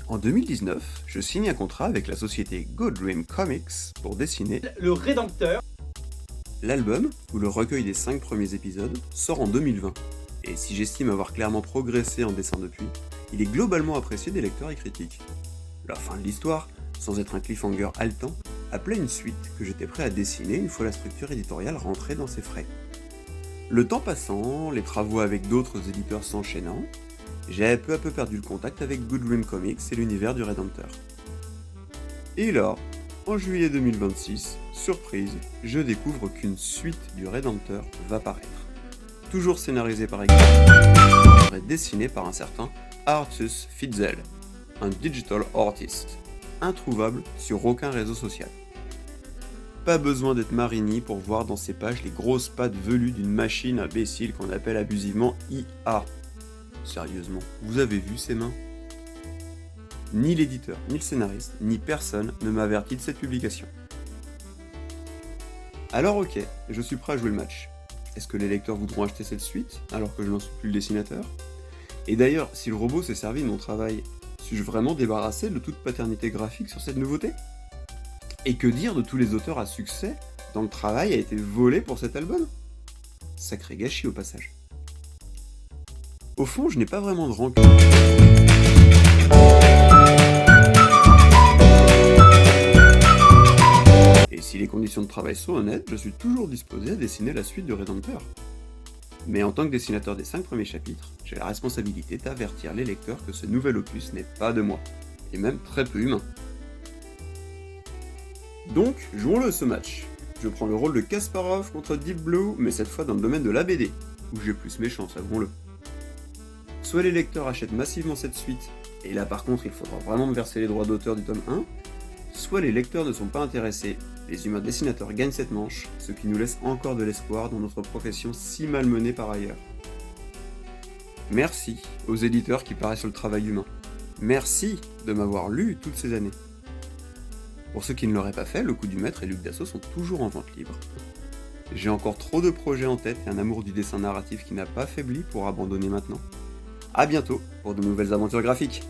En 2019, je signe un contrat avec la société Go Dream Comics pour dessiner Le Rédempteur. L'album, ou le recueil des 5 premiers épisodes, sort en 2020. Et si j'estime avoir clairement progressé en dessin depuis, il est globalement apprécié des lecteurs et critiques. La fin de l'histoire, sans être un cliffhanger haletant, appelait une suite que j'étais prêt à dessiner une fois la structure éditoriale rentrée dans ses frais. Le temps passant, les travaux avec d'autres éditeurs s'enchaînant, j'ai peu à peu perdu le contact avec Good Dream Comics et l'univers du Rédempteur. Et là, en juillet 2026, surprise, je découvre qu'une suite du Rédempteur va paraître. Toujours scénarisé par et dessiné par un certain Artus Fitzel, un digital artist, introuvable sur aucun réseau social. Pas besoin d'être Marini pour voir dans ses pages les grosses pattes velues d'une machine imbécile qu'on appelle abusivement IA. Sérieusement, vous avez vu ses mains ? Ni l'éditeur, ni le scénariste, ni personne ne m'a averti de cette publication. Alors ok, je suis prêt à jouer le match. Est-ce que les lecteurs voudront acheter cette suite, alors que je n'en suis plus le dessinateur ? Et d'ailleurs, si le robot s'est servi de mon travail, suis-je vraiment débarrassé de toute paternité graphique sur cette nouveauté ? Et que dire de tous les auteurs à succès dont le travail a été volé pour cet album ? Sacré gâchis au passage. Au fond, je n'ai pas vraiment de rancune. Et si les conditions de travail sont honnêtes, je suis toujours disposé à dessiner la suite du Rédempteur. Mais en tant que dessinateur des 5 premiers chapitres, j'ai la responsabilité d'avertir les lecteurs que ce nouvel opus n'est pas de moi, et même très peu humain. Donc, jouons-le ce match. Je prends le rôle de Kasparov contre Deep Blue, mais cette fois dans le domaine de la BD, où j'ai plus mes chances, avouons-le. Soit les lecteurs achètent massivement cette suite, et là par contre il faudra vraiment me verser les droits d'auteur du tome 1, soit les lecteurs ne sont pas intéressés, les humains dessinateurs gagnent cette manche, ce qui nous laisse encore de l'espoir dans notre profession si malmenée par ailleurs. Merci aux éditeurs qui paraissent sur le travail humain. Merci de m'avoir lu toutes ces années. Pour ceux qui ne l'auraient pas fait, le coup du maître et Luc Dassault sont toujours en vente libre. J'ai encore trop de projets en tête et un amour du dessin narratif qui n'a pas faibli pour abandonner maintenant. A bientôt pour de nouvelles aventures graphiques.